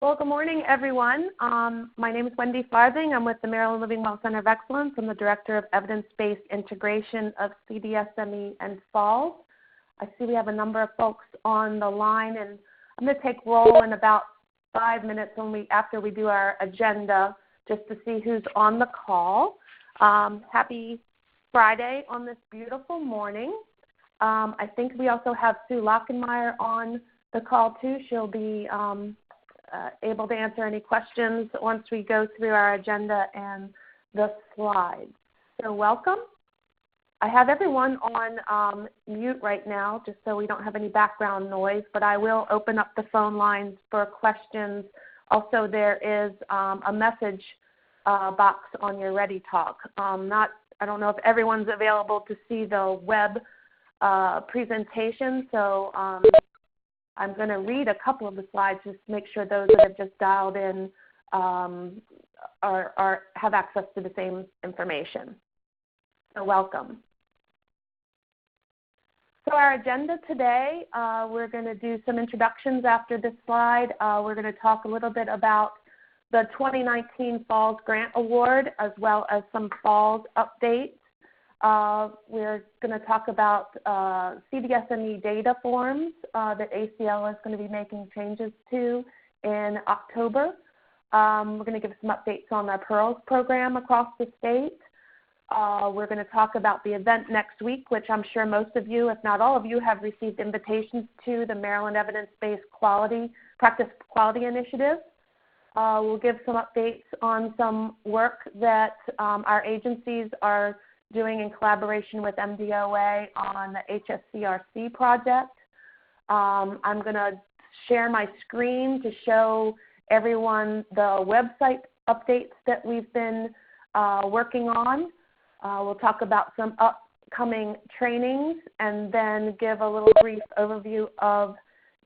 Well, good morning, everyone. My name is Wendy Farthing. I'm with the Maryland Living Well Center of Excellence. I'm the Director of Evidence-Based Integration of Cdsme and FALS. I see we have a number of folks on the line, and I'm going to take roll in about 5 minutes after we do our agenda just to see who's on the call. Happy Friday on this beautiful morning. I think we also have Sue Lockenmeyer on the call, too. She'll be able to answer any questions once we go through our agenda and the slides. So welcome. I have everyone on mute right now just so we don't have any background noise, but I will open up the phone lines for questions. Also, there is a message box on your Ready Talk. I don't know if everyone's available to see the web presentation, so I'm going to read a couple of the slides just to make sure those that have just dialed in have access to the same information. So welcome. So our agenda today, we're going to do some introductions after this slide. We're going to talk a little bit about the 2019 Falls Grant Award as well as some Falls updates. We're going to talk about Cdsme data forms that ACL is going to be making changes to in October. We're going to give some updates on our PEARLS program across the state. We're going to talk about the event next week, which I'm sure most of you, if not all of you, have received invitations to, the Maryland Evidence-Based Practice Quality Initiative. We'll give some updates on some work that our agencies are doing in collaboration with MDOA on the HSCRC project. I'm going to share my screen to show everyone the website updates that we've been working on. We'll talk about some upcoming trainings and then give a little brief overview of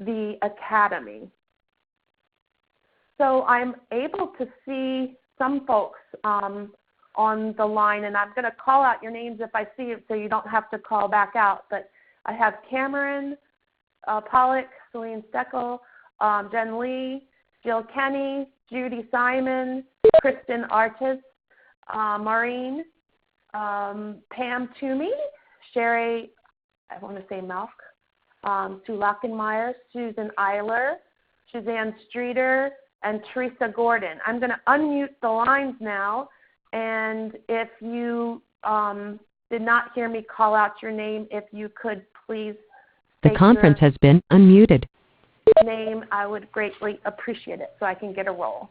the Academy. So I'm able to see some folks on the line, and I'm going to call out your names if I see it so you don't have to call back out. But I have Cameron Pollock, Celine Steckel, Jen Lee, Jill Kenny, Judy Simon, Kristen Artis, Maureen, Pam Toomey, Sherry, I want to say Malk, Sue Lockenmeyer, Susan Eiler, Suzanne Streeter, and Teresa Gordon. I'm going to unmute the lines now, and if you did not hear me call out your name, if you could please The conference has been unmuted. Name, I would greatly appreciate it so I can get a roll.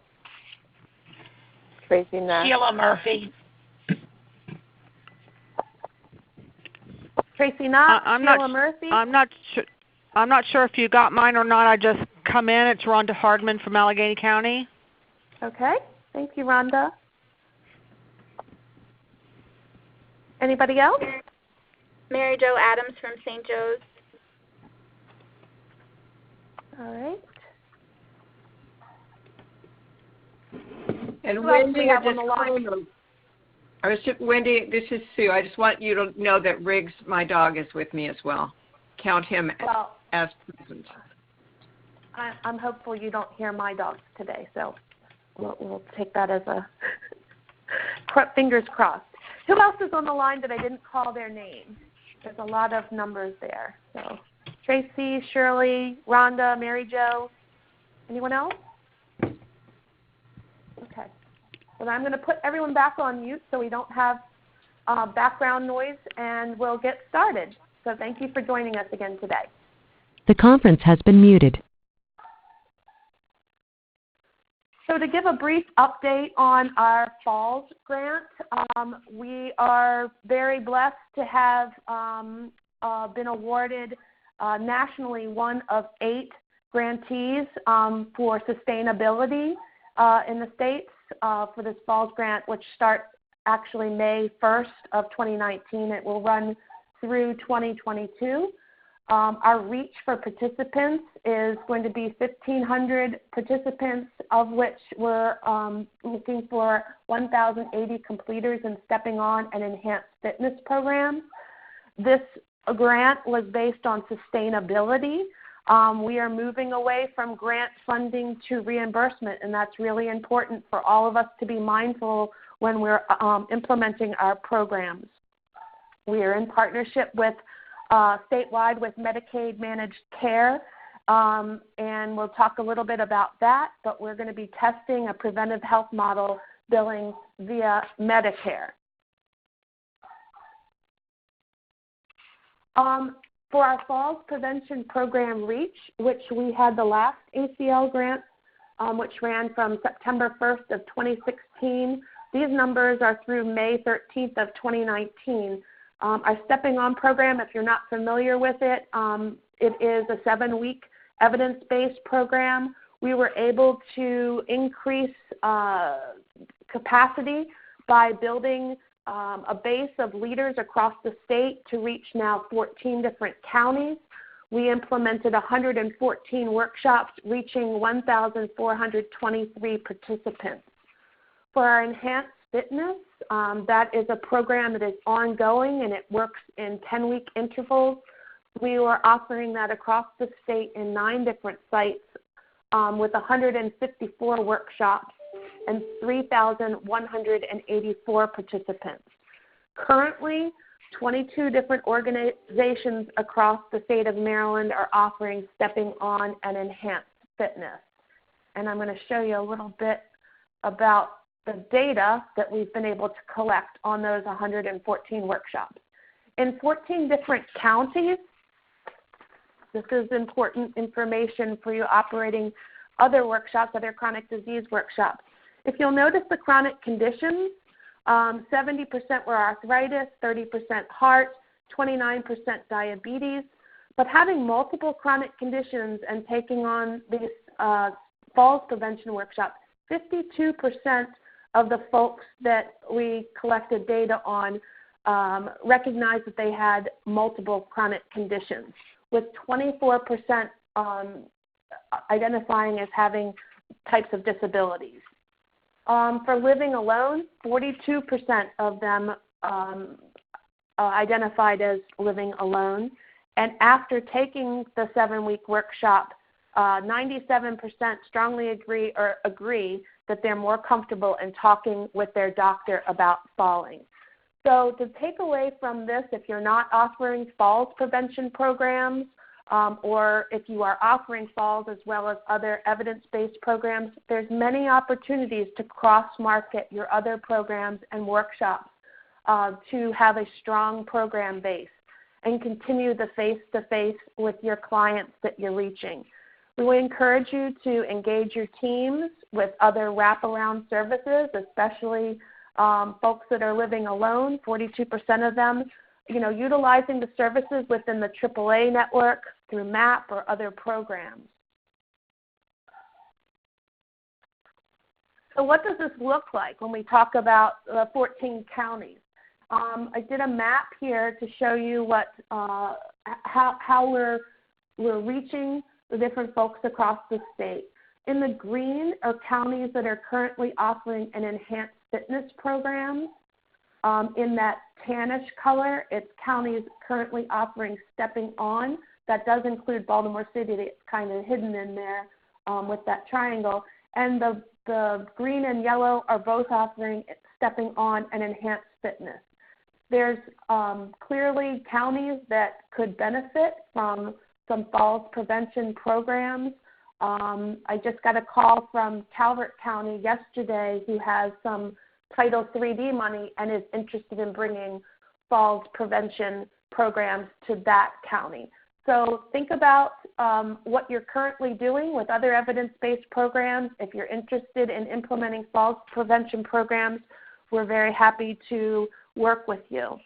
Tracy Nash. Sheila Murphy. Tracy Knott, Sheila Murphy. I'm not sure if you got mine or not. I just come in. It's Rhonda Hardman from Allegheny County. Okay. Thank you, Rhonda. Anybody else? Mary Jo Adams from St. Joe's. All right. And Who Wendy, Wendy, this is Sue. I just want you to know that Riggs, my dog, is with me as well. Count him as present. I'm hopeful you don't hear my dogs today, so we'll take that as a fingers crossed. Who else is on the line that I didn't call their name? There's a lot of numbers there. So Tracy, Shirley, Rhonda, Mary Jo. Anyone else? Okay. So I'm going to put everyone back on mute so we don't have background noise, and we'll get started. So thank you for joining us again today. The conference has been muted. So to give a brief update on our Falls grant, we are very blessed to have been awarded nationally one of 8 grantees for sustainability in the states for this Falls grant, which starts actually May 1st of 2019. It will run through 2022. Our reach for participants is going to be 1,500 participants, of which we're looking for 1,080 completers in Stepping On and Enhanced Fitness programs. This grant was based on sustainability. We are moving away from grant funding to reimbursement, and that's really important for all of us to be mindful when we're implementing our programs. We are in partnership with statewide with Medicaid managed care, and we'll talk a little bit about that, but we're going to be testing a preventive health model billing via Medicare. For our Falls Prevention Program REACH, which we had the last ACL grant, which ran from September 1st of 2016. These numbers are through May 13th of 2019. Our Stepping On program, if you're not familiar with it, it is a 7-week evidence-based program. We were able to increase capacity by building a base of leaders across the state to reach now 14 different counties. We implemented 114 workshops reaching 1,423 participants. For our Enhanced Fitness, that is a program that is ongoing and it works in 10-week intervals. We were offering that across the state in 9 different sites with 154 workshops and 3,184 participants. Currently, 22 different organizations across the state of Maryland are offering Stepping On and Enhanced Fitness. And I'm going to show you a little bit about the data that we've been able to collect on those 114 workshops. In 14 different counties, this is important information for you operating other workshops, other chronic disease workshops. If you'll notice the chronic conditions, 70% were arthritis, 30% heart, 29% diabetes. But having multiple chronic conditions and taking on these falls prevention workshops, 52% of the folks that we collected data on recognized that they had multiple chronic conditions, with 24% identifying as having types of disabilities. For living alone, 42% of them identified as living alone. And after taking the 7-week workshop, 97% strongly agree that they're more comfortable in talking with their doctor about falling. So to take away from this, if you're not offering falls prevention programs, or if you are offering falls as well as other evidence-based programs, there's many opportunities to cross-market your other programs and workshops to have a strong program base and continue the face-to-face with your clients that you're reaching. We encourage you to engage your teams with other wraparound services, especially folks that are living alone, 42% of them, utilizing the services within the AAA network through MAP or other programs. So what does this look like when we talk about the 14 counties? I did a map here to show you what how we're reaching the different folks across the state. In the green are counties that are currently offering an enhanced fitness program. In that tannish color, it's counties currently offering Stepping On. That does include Baltimore City. It's kind of hidden in there with that triangle. And the green and yellow are both offering Stepping On and Enhanced Fitness. There's clearly counties that could benefit from some falls prevention programs. I just got a call from Calvert County yesterday who has some Title 3D money and is interested in bringing falls prevention programs to that county. So think about what you're currently doing with other evidence-based programs. If you're interested in implementing falls prevention programs, we're very happy to work with you.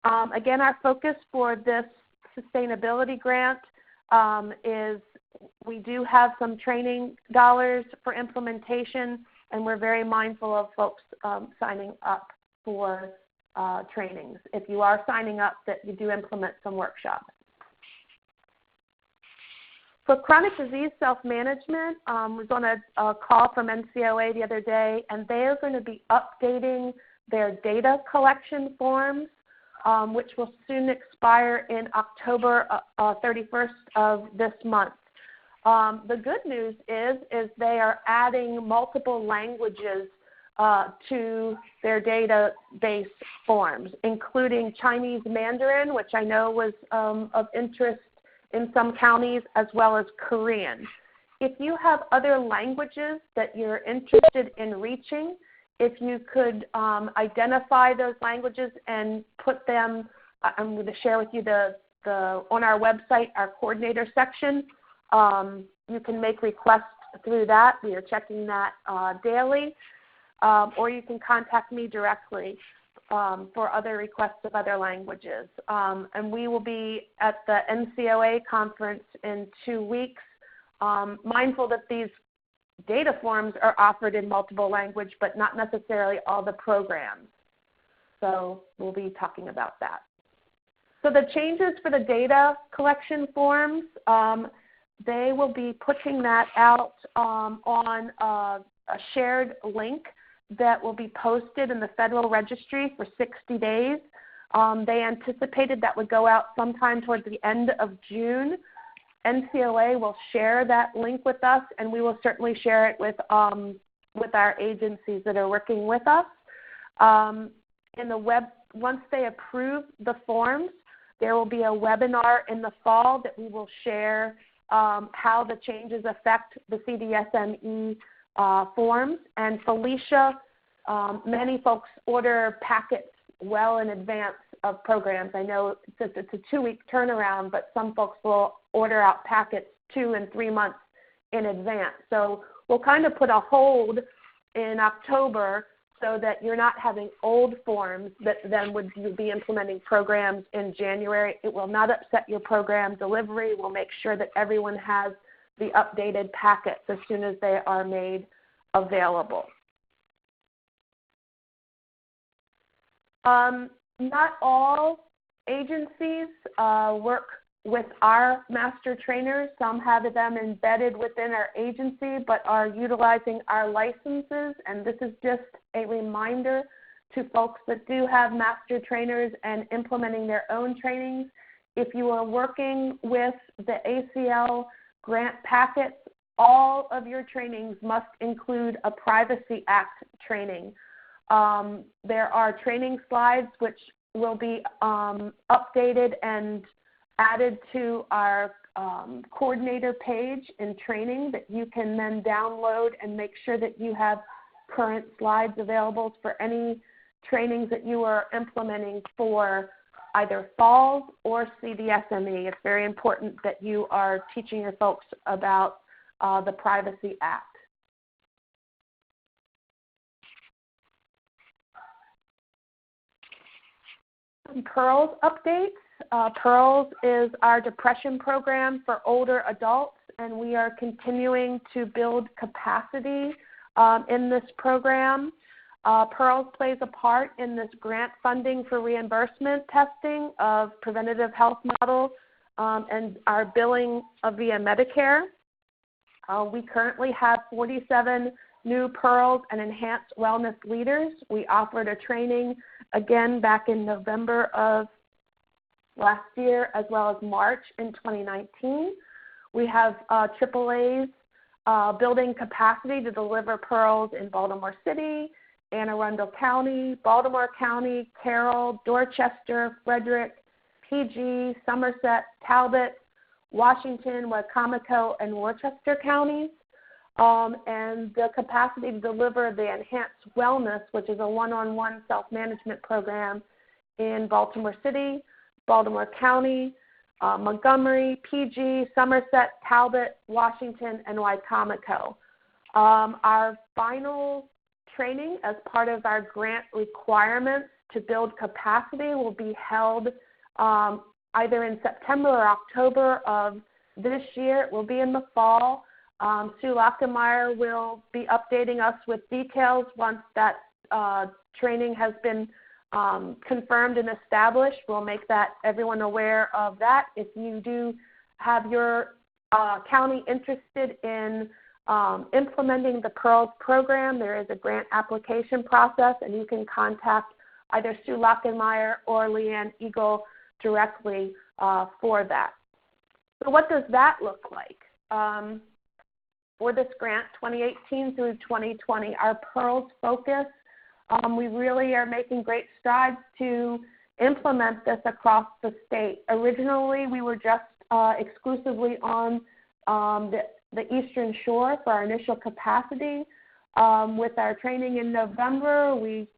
Again, our focus for this sustainability grant is we do have some training dollars for implementation, and we're very mindful of folks signing up for trainings. If you are signing up, that you do implement some workshops. For chronic disease self-management, I was on a call from NCOA the other day, and they are going to be updating their data collection forms which will soon expire in October 31st of this month. The good news is they are adding multiple languages to their database forms, including Chinese Mandarin, which I know was of interest in some counties, as well as Korean. If you have other languages that you're interested in reaching, if you could identify those languages and put them, I'm going to share with you on our website, our coordinator section. You can make requests through that. We are checking that daily. Or you can contact me directly for other requests of other languages. And we will be at the NCOA conference in 2 weeks, mindful that these data forms are offered in multiple language, but not necessarily all the programs. So we'll be talking about that. So the changes for the data collection forms, they will be putting that out on a shared link that will be posted in the Federal Registry for 60 days. They anticipated that would go out sometime towards the end of June. NCOA will share that link with us, and we will certainly share it with our agencies that are working with us. Once they approve the forms, there will be a webinar in the fall that we will share how the changes affect the Cdsme forms. And Felicia, many folks order packets well in advance of programs. I know it's a 2-week turnaround, but some folks will order out packets 2 and 3 months in advance. So we'll kind of put a hold in October so that you're not having old forms that then would you be implementing programs in January. It will not upset your program delivery. We'll make sure that everyone has the updated packets as soon as they are made available. Not all agencies work with our master trainers. Some have them embedded within our agency but are utilizing our licenses, and this is just a reminder to folks that do have master trainers and implementing their own trainings. If you are working with the ACL grant packets, all of your trainings must include a Privacy Act training. There are training slides which will be updated and added to our coordinator page in training that you can then download and make sure that you have current slides available for any trainings that you are implementing for either FALS or Cdsme. It's very important that you are teaching your folks about the Privacy Act. Some PEARLS updates. PEARLS is our depression program for older adults, and we are continuing to build capacity in this program. PEARLS plays a part in this grant funding for reimbursement testing of preventative health models and our billing via Medicare. We currently have 47 new PEARLS and enhanced wellness leaders. We offered a training again back in November of last year as well as March in 2019. We have AAAs building capacity to deliver PEARLS in Baltimore City, Anne Arundel County, Baltimore County, Carroll, Dorchester, Frederick, PG, Somerset, Talbot, Washington, Wicomico, and Worcester counties. And the capacity to deliver the enhanced wellness, which is a one-on-one self-management program in Baltimore City, Baltimore County, Montgomery, PG, Somerset, Talbot, Washington, and Wicomico. Our final training as part of our grant requirements to build capacity will be held either in September or October of this year. It will be in the fall. Sue Lockemeyer will be updating us with details once that training has been confirmed and established. We'll make that everyone aware of that. If you do have your county interested in implementing the PEARLS program, there is a grant application process, and you can contact either Sue Lockenmeyer or Leanne Eagle directly for that. So what does that look like? For this grant, 2018 through 2020, our Pearls focus, we really are making great strides to implement this across the state. Originally, we were just exclusively on the Eastern Shore for our initial capacity. With our training in November, we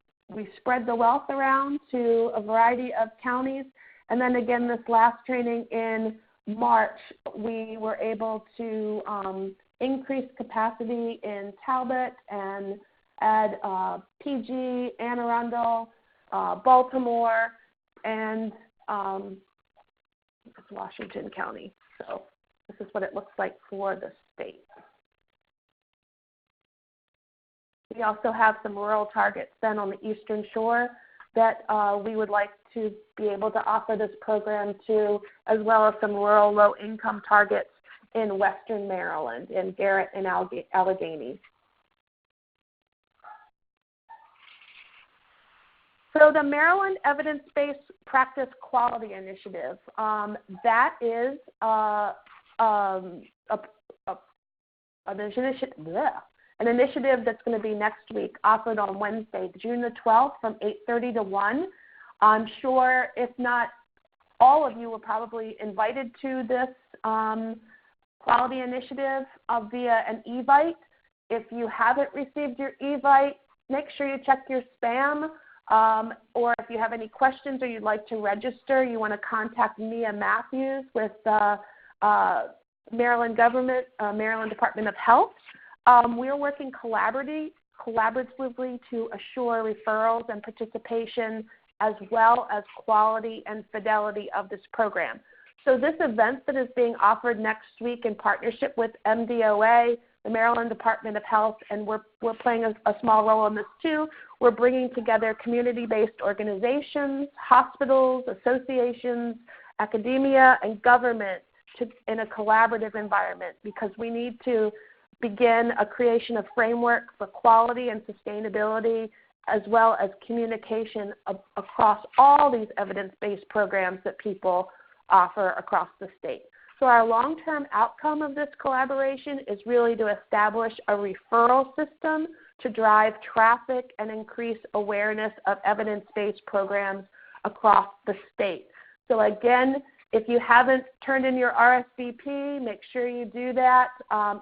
spread the wealth around to a variety of counties. And then again, this last training in March, we were able to increase capacity in Talbot and add PG, Anne Arundel, Baltimore, and Washington County. So this is what it looks like for the state. We also have some rural targets then on the Eastern Shore that we would like to be able to offer this program to, as well as some rural low-income targets in Western Maryland, in Garrett and Allegheny. So the Maryland Evidence-Based Practice Quality Initiative, that is an initiative that's going to be next week, offered on Wednesday, June the 12th from 8:30 to 1. I'm sure if not all of you were probably invited to this quality initiative via an Evite. If you haven't received your Evite, make sure you check your spam. Or if you have any questions or you'd like to register, you want to contact Mia Matthews with the Maryland government, Maryland Department of Health. We're working collaboratively to assure referrals and participation, as well as quality and fidelity of this program. So this event that is being offered next week in partnership with MDOA, the Maryland Department of Health, and we're playing a small role in this too. We're bringing together community-based organizations, hospitals, associations, academia, and government in a collaborative environment, because we need to begin a creation of framework for quality and sustainability, as well as communication across all these evidence-based programs that people offer across the state. So our long-term outcome of this collaboration is really to establish a referral system to drive traffic and increase awareness of evidence-based programs across the state. So again, if you haven't turned in your RSVP, make sure you do that.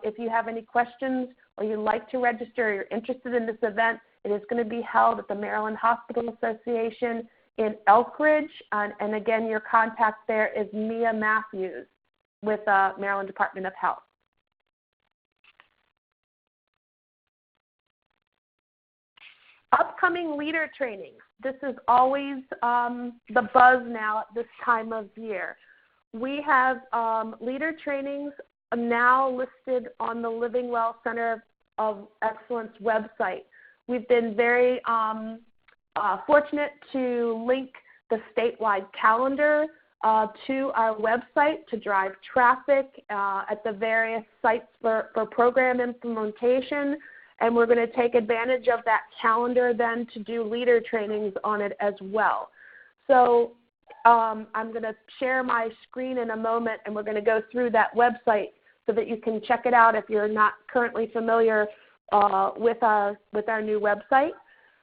If you have any questions or you'd like to register or you're interested in this event, it is going to be held at the Maryland Hospital Association in Elkridge. And again, your contact there is Mia Matthews with Maryland Department of Health. Upcoming leader trainings. This is always the buzz now at this time of year. We have leader trainings now listed on the Living Well Center of Excellence website. We've been very fortunate to link the statewide calendar to our website to drive traffic at the various sites for program implementation. And we're going to take advantage of that calendar then to do leader trainings on it as well. So I'm going to share my screen in a moment, and we're going to go through that website so that you can check it out if you're not currently familiar with our new website.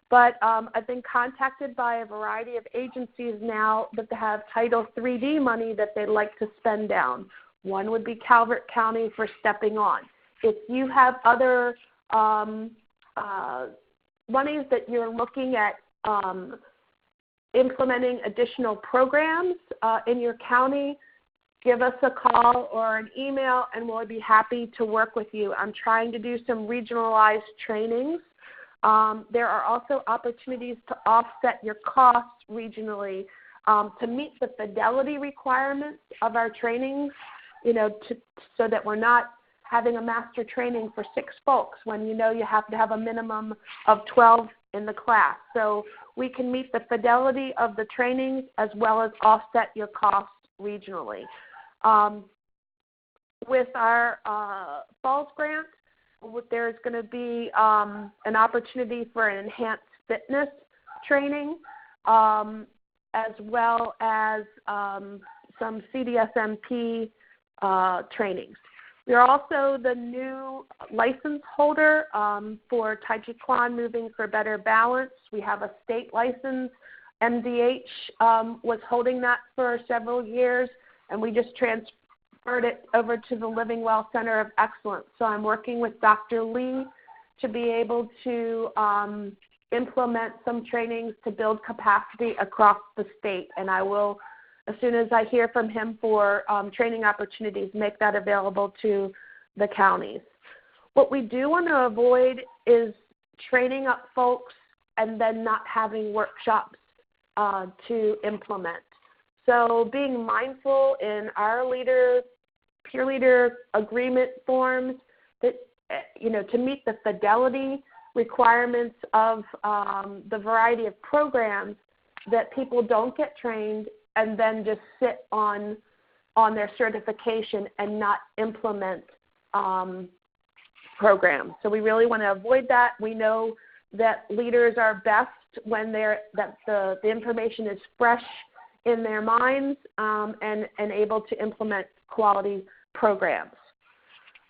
But I've been contacted by a variety of agencies now that have Title IIID money that they'd like to spend down. One would be Calvert County for Stepping On. If you have other monies that you're looking at implementing additional programs in your county, give us a call or an email, and we'll be happy to work with you. I'm trying to do some regionalized trainings. There are also opportunities to offset your costs regionally to meet the fidelity requirements of our trainings, so that we're not having a master training for 6 folks when you have to have a minimum of 12 in the class. So we can meet the fidelity of the trainings as well as offset your costs regionally. With our Falls grant, there's going to be an opportunity for an enhanced fitness training. as well as some CDSMP trainings. We are also the new license holder for Tai Chi Chuan Moving for Better Balance. We have a state license. MDH was holding that for several years, and we just transferred it over to the Living Well Center of Excellence. So I'm working with Dr. Lee to be able to implement some trainings to build capacity across the state, and I will, as soon as I hear from him for training opportunities, make that available to the counties. What we do want to avoid is training up folks and then not having workshops to implement. So being mindful in our peer leader agreement forms that, to meet the fidelity requirements of the variety of programs, that people don't get trained and then just sit on their certification and not implement programs. So we really want to avoid that. We know that leaders are best when the information is fresh in their minds and able to implement quality programs.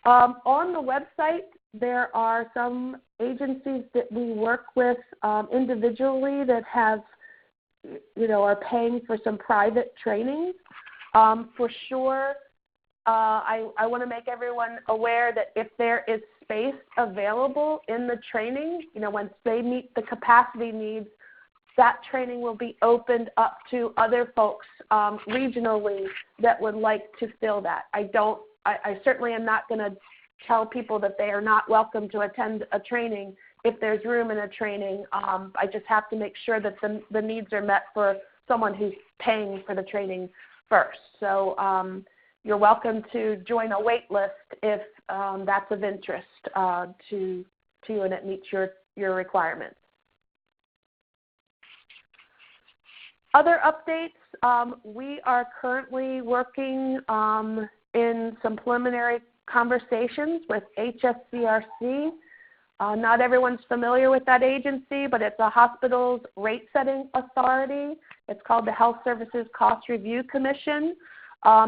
On the website, there are some agencies that we work with individually that have, are paying for some private training. For sure, I want to make everyone aware that if there is space available in the training, once they meet the capacity needs, that training will be opened up to other folks regionally that would like to fill that. I certainly am not going to tell people that they are not welcome to attend a training if there's room in a training. I just have to make sure that the needs are met for someone who's paying for the training first. So you're welcome to join a wait list if that's of interest to you and it meets your requirements. Other updates, we are currently working in some preliminary conversations with HSCRC. Not everyone's familiar with that agency, but it's a hospital's rate-setting authority. It's called the Health Services Cost Review Commission.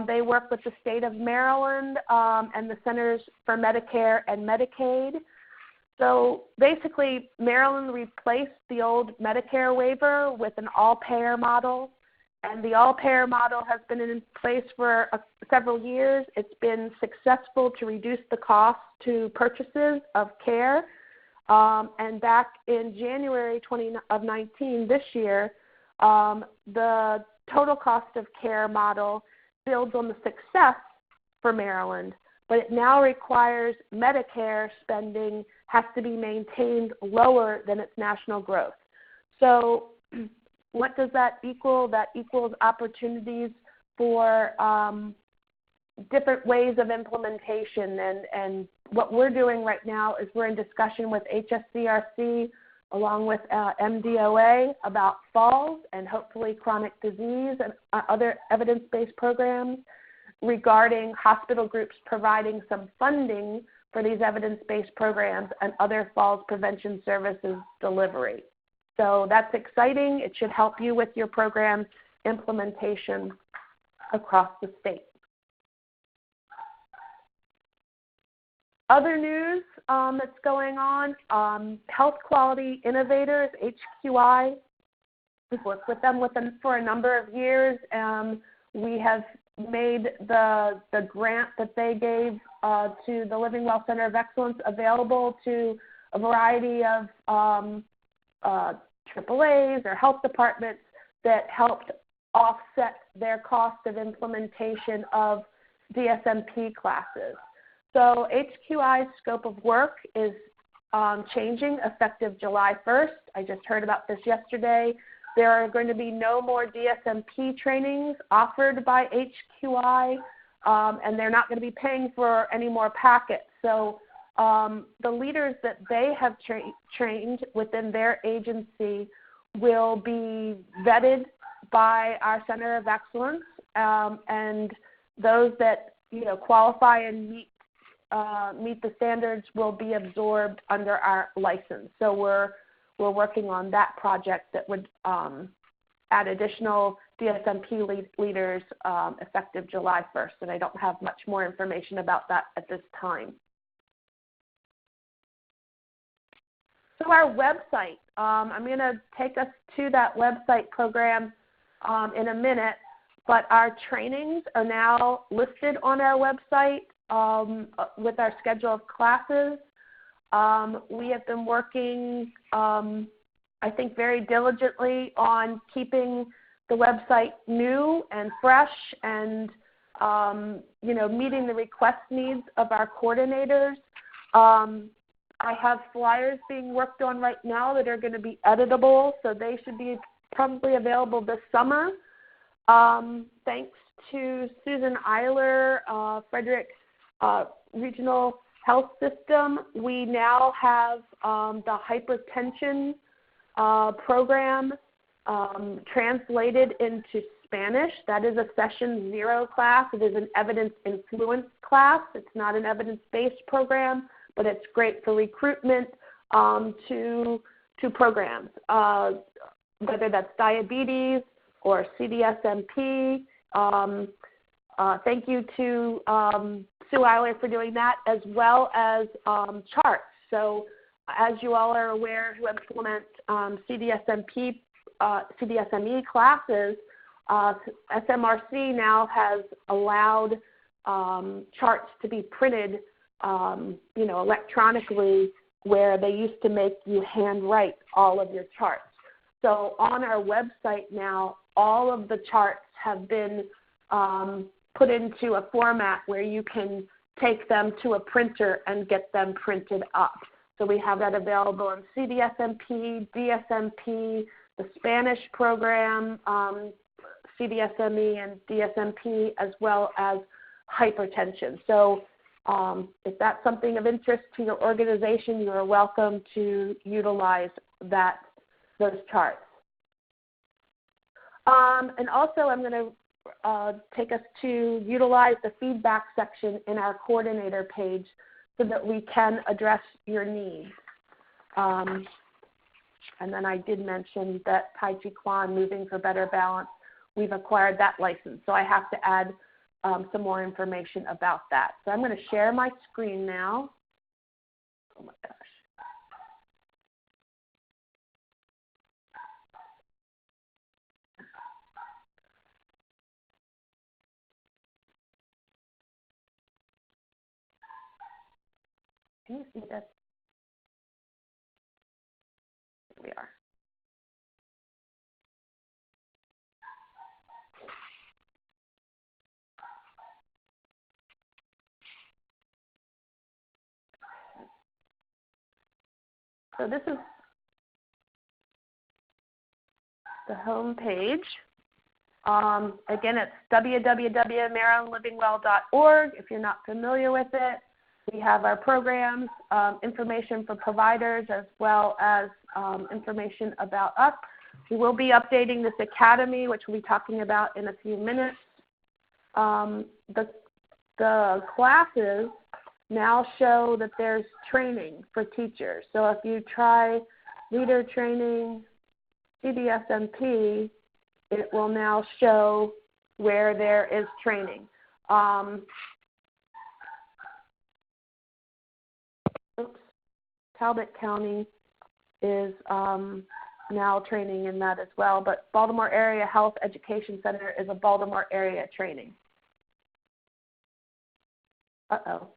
They work with the state of Maryland and the Centers for Medicare and Medicaid. So basically, Maryland replaced the old Medicare waiver with an all-payer model, and the all-payer model has been in place for several years. It's been successful to reduce the cost to purchases of care. And back in January 2019, this year, the total cost of care model builds on the success for Maryland, but it now requires Medicare spending has to be maintained lower than its national growth. So what does that equal? That equals opportunities for different ways of implementation. And what we're doing right now is we're in discussion with HSCRC along with MDOA about falls and hopefully chronic disease and other evidence-based programs regarding hospital groups providing some funding for these evidence-based programs and other falls prevention services delivery. So that's exciting. It should help you with your program implementation across the state. Other news that's going on, Health Quality Innovators, HQI. We've worked with them for a number of years. We have made the grant that they gave to the Living Well Center of Excellence available to a variety of AAAs or health departments that helped offset their cost of implementation of DSMP classes. So HQI's scope of work is changing effective July 1st. I just heard about this yesterday. There are going to be no more DSMP trainings offered by HQI, and they're not going to be paying for any more packets. So the leaders that they have trained within their agency will be vetted by our Center of Excellence, and those that qualify and meet the standards will be absorbed under our license. So we're working on that project that would add additional DSMP leaders effective July 1st, and I don't have much more information about that at this time. So our website, I'm going to take us to that website program in a minute, but our trainings are now listed on our website with our schedule of classes. We have been working, I think, very diligently on keeping the website new and fresh and, meeting the request needs of our coordinators. I have flyers being worked on right now that are going to be editable, so they should be probably available this summer. Thanks to Susan Eiler, Frederick Regional Health System, we now have the hypertension program translated into Spanish. That is a session 0 class. It is an evidence influence class. It's not an evidence-based program, but it's great for recruitment to programs, whether that's diabetes or CDSMP. Thank you to Sue Eiler for doing that, as well as charts. So as you all are aware who implement CDSME classes, SMRC now has allowed charts to be printed electronically, where they used to make you handwrite all of your charts. So on our website now, all of the charts have been put into a format where you can take them to a printer and get them printed up. So we have that available in CDSMP, DSMP, the Spanish program, CDSME and DSMP, as well as hypertension. So if that's something of interest to your organization, you are welcome to utilize those charts. And also I'm going to take us to utilize the feedback section in our coordinator page so that we can address your needs. And then I did mention that Tai Chi Quan, Moving for Better Balance, we've acquired that license. So I have to add some more information about that. So I'm going to share my screen now. Oh my gosh. Can you see this? Here we are. So this is the home page. Again, it's www.marylandlivingwell.org. If you're not familiar with it, we have our programs, information for providers, as well as information about us. We will be updating this academy, which we'll be talking about in a few minutes. The classes now show that there's training for teachers. So if you try leader training, CDSMP, it will now show where there is training. Talbot County is now training in that as well, but Baltimore Area Health Education Center is a Baltimore area training. Uh-oh.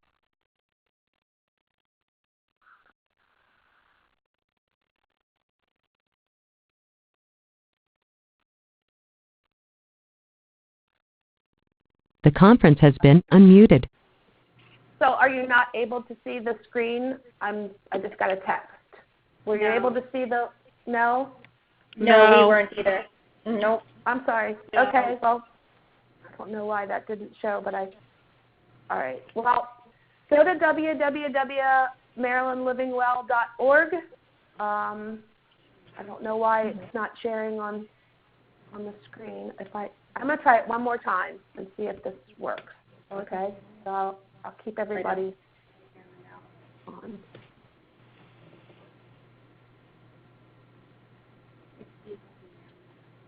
The conference has been unmuted. So are you not able to see the screen? I just got a text. Were you able to see the, no? No, we weren't either. Nope. I'm sorry. No. Okay, well, I don't know why that didn't show, but all right. Well, go to www.marylandlivingwell.org. I don't know why it's not sharing on the screen. I'm going to try it one more time and see if this works. Okay, so I'll keep everybody on.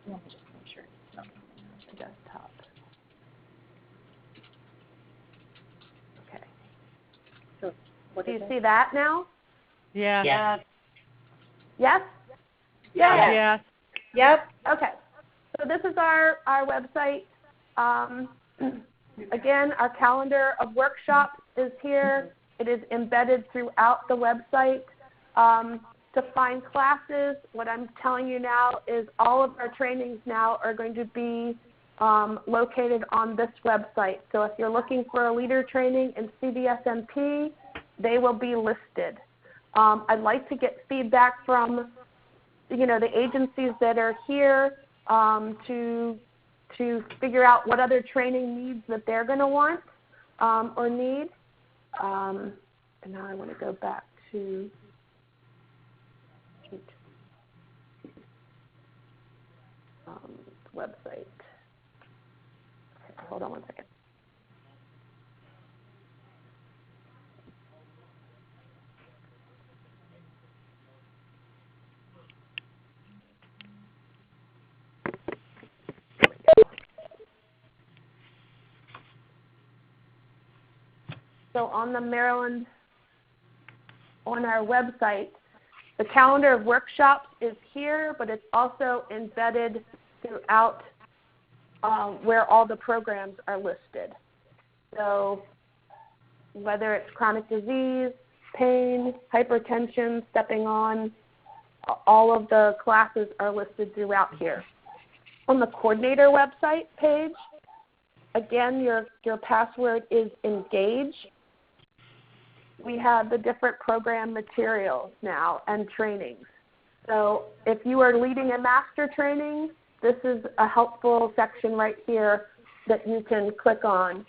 Let me just make sure. Desktop. Okay. So what Do is you it? see that now? Yeah. Yeah. Yes? Yeah. Yes. Yep. Okay. So this is our website. Again, our calendar of workshops is here. It is embedded throughout the website. To find classes, what I'm telling you now is all of our trainings now are going to be located on this website. So if you're looking for a leader training in Cdsme, they will be listed. I'd like to get feedback from the agencies that are here to figure out what other training needs that they're going to want or need. And now I want to go back to website. Okay, hold on one second. So on the Maryland, on our website, the calendar of workshops is here, but it's also embedded throughout where all the programs are listed. So whether it's chronic disease, pain, hypertension, stepping on, all of the classes are listed throughout here. On the coordinator website page, again, your password is engage. We have the different program materials now and trainings. So if you are leading a master training, this is a helpful section right here that you can click on.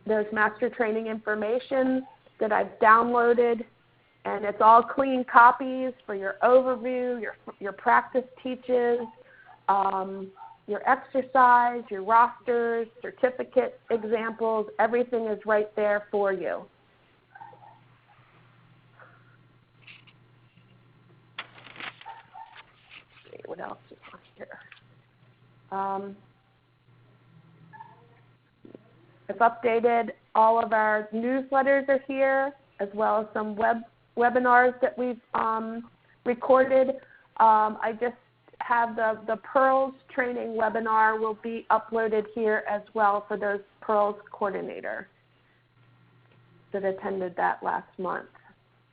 There's master training information that I've downloaded, and it's all clean copies for your overview, your practice teaches, your exercise, your rosters, certificate examples, everything is right there for you. Let's see, what else is on here? I've updated all of our newsletters are here, as well as some webinars that we've recorded. I just have the Pearls training webinar will be uploaded here as well for those Pearls coordinator that attended that last month.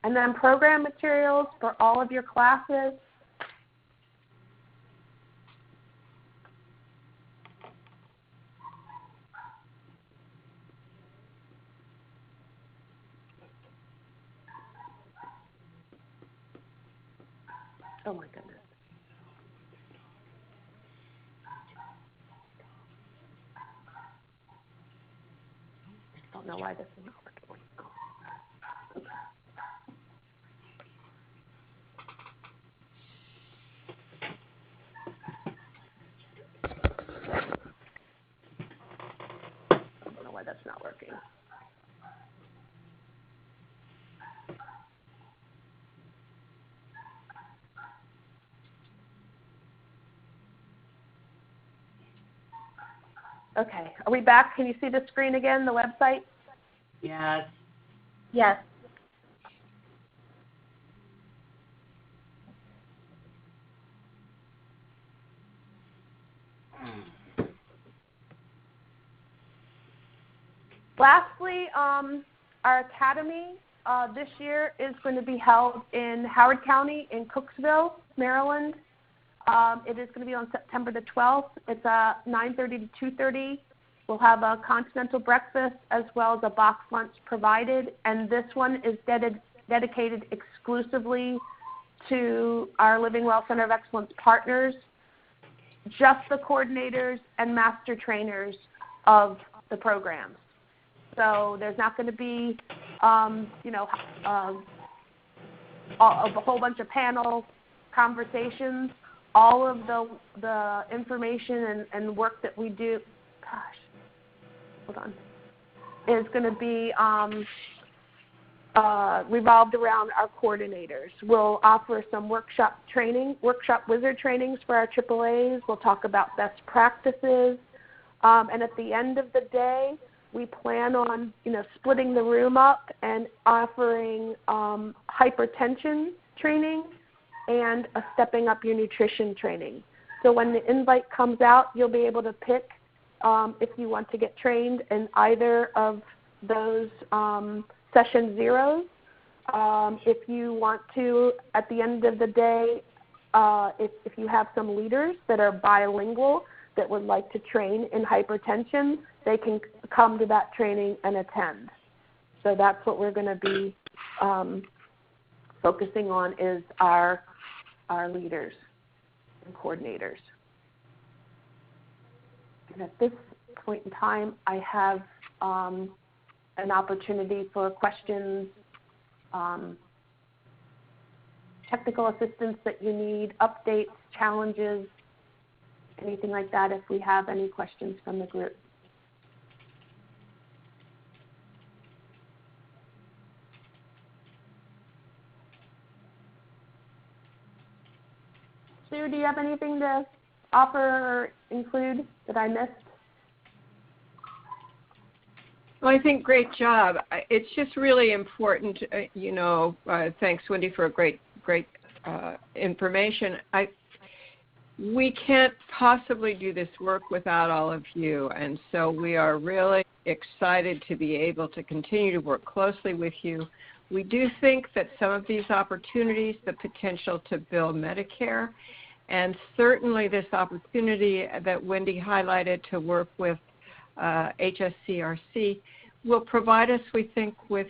And then program materials for all of your classes. Oh my goodness. I don't know why this is not working. I don't know why that's not working. Okay, are we back? Can you see the screen again, the website? Yes. Yes. Lastly, our academy this year is going to be held in Howard County in Cooksville, Maryland. It is going to be on September the 12th. It's 9:30 to 2:30. We'll have a continental breakfast as well as a box lunch provided, and this one is dedicated exclusively to our Living Well Center of Excellence partners, just the coordinators and master trainers of the programs. So there's not going to be, a whole bunch of panel conversations. All of the information and work that we do, hold on, is going to be revolved around our coordinators. We'll offer some workshop wizard trainings for our AAAs. We'll talk about best practices. And at the end of the day, we plan on, splitting the room up and offering hypertension training and a stepping up your nutrition training. So when the invite comes out, you'll be able to pick if you want to get trained in either of those session zeros. If you want to, at the end of the day, if you have some leaders that are bilingual that would like to train in hypertension, they can come to that training and attend. So that's what we're going to be focusing on, is our leaders and coordinators. And at this point in time, I have an opportunity for questions, technical assistance that you need, updates, challenges, anything like that, if we have any questions from the group. Sue, do you have anything to offer or include that I missed? Well, I think great job. It's just really important, thanks, Wendy, for a great information. We can't possibly do this work without all of you, and so we are really excited to be able to continue to work closely with you. We do think that some of these opportunities, the potential to bill Medicare, and certainly this opportunity that Wendy highlighted to work with HSCRC, will provide us, we think, with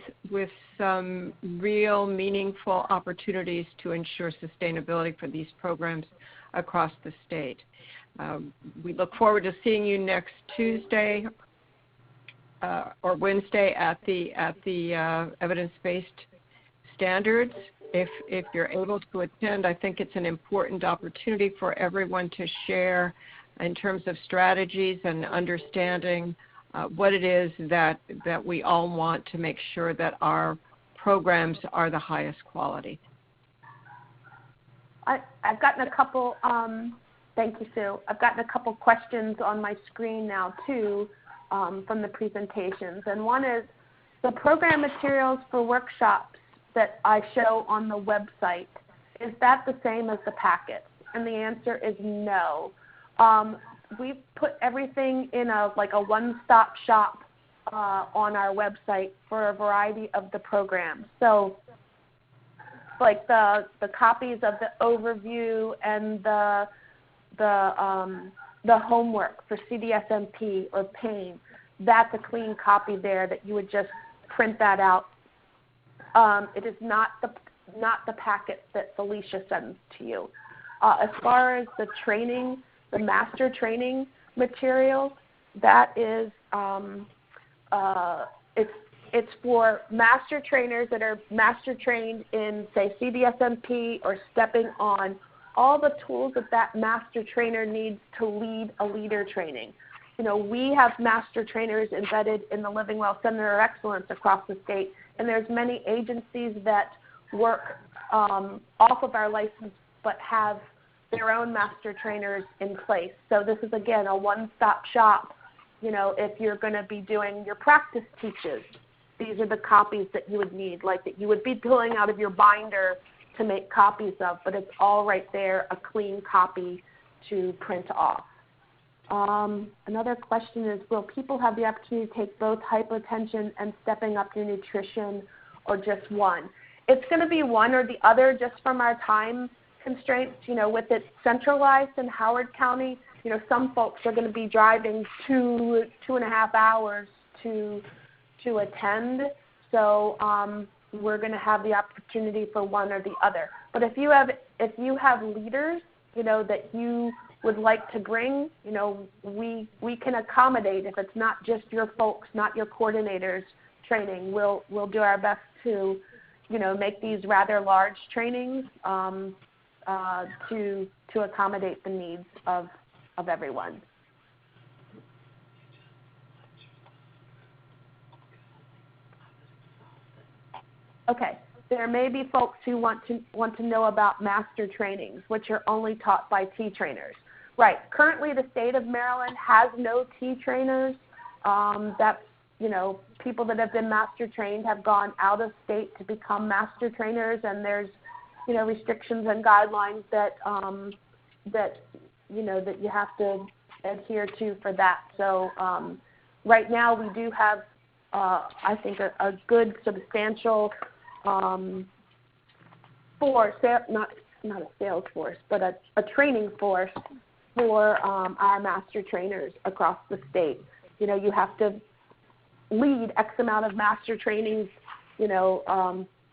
some real meaningful opportunities to ensure sustainability for these programs across the state. We look forward to seeing you next Tuesday or Wednesday at the evidence-based standards. If you're able to attend, I think it's an important opportunity for everyone to share in terms of strategies and understanding what it is that we all want to make sure that our programs are the highest quality. I've gotten a couple, thank you, Sue. I've gotten a couple questions on my screen now, too, from the presentations. And one is, the program materials for workshops that I show on the website, is that the same as the packets? And the answer is no. We've put everything in a one-stop shop on our website for a variety of the programs. So like the copies of the overview and the homework for Cdsme or pain, that's a clean copy there that you would just print that out. It is not the packet that Felicia sends to you. As far as the training, the master training material, that is it's for master trainers that are master trained in, say, Cdsme or stepping on all the tools that master trainer needs to lead a leader training. We have master trainers embedded in the Living Well Center of Excellence across the state, and there's many agencies that work off of our license but have their own master trainers in place. So this is, again, a one-stop shop. If you're going to be doing your practice teaches, these are the copies that you would need, like that you would be pulling out of your binder to make copies of, but it's all right there, a clean copy to print off. Another question is, will people have the opportunity to take both hypertension and stepping up your nutrition, or just one? It's going to be one or the other, just from our time constraints. With it centralized in Howard County, some folks are going to be driving 2.5 hours to attend. So we're going to have the opportunity for one or the other. But if you have leaders, that you would like to bring, we can accommodate. If it's not just your folks, not your coordinators training, we'll do our best to, make these rather large trainings to accommodate the needs of everyone. Okay. There may be folks who want to know about master trainings, which are only taught by T trainers. Right. Currently, the state of Maryland has no T trainers. That's, people that have been master trained have gone out of state to become master trainers, and there's, restrictions and guidelines that that you have to adhere to for that. So right now we do have, I think, a good substantial force, not a sales force, but a training force for our master trainers across the state. You have to lead X amount of master trainings,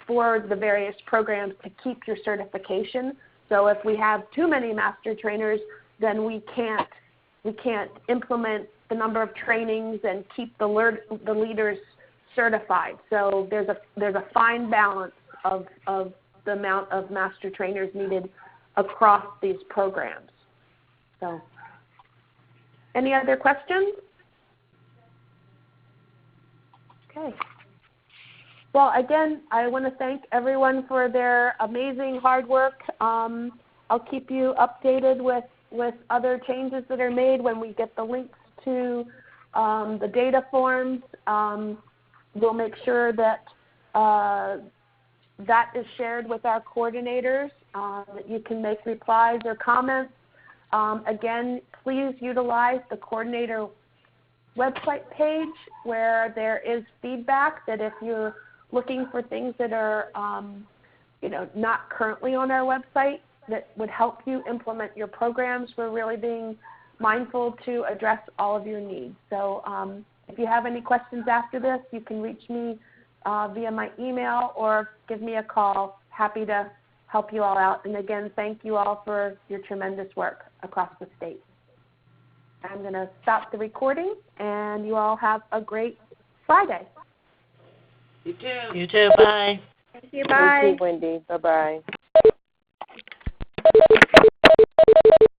for the various programs to keep your certification. So if we have too many master trainers, then we can't implement the number of trainings and keep the leaders certified. So there's a fine balance of the amount of master trainers needed across these programs. So, any other questions? Okay. Well, again, I want to thank everyone for their amazing hard work. I'll keep you updated with other changes that are made when we get the links to the data forms. We'll make sure that that is shared with our coordinators, that you can make replies or comments. Again, please utilize the coordinator website page where there is feedback, that if you're looking for things that are not currently on our website that would help you implement your programs, we're really being mindful to address all of your needs. So if you have any questions after this, you can reach me via my email or give me a call. Happy to help you all out. And again, thank you all for your tremendous work across the state. I'm going to stop the recording, and you all have a great Friday. You too. You too. Bye. Thank you. Bye. Thank you, Wendy. Bye-bye.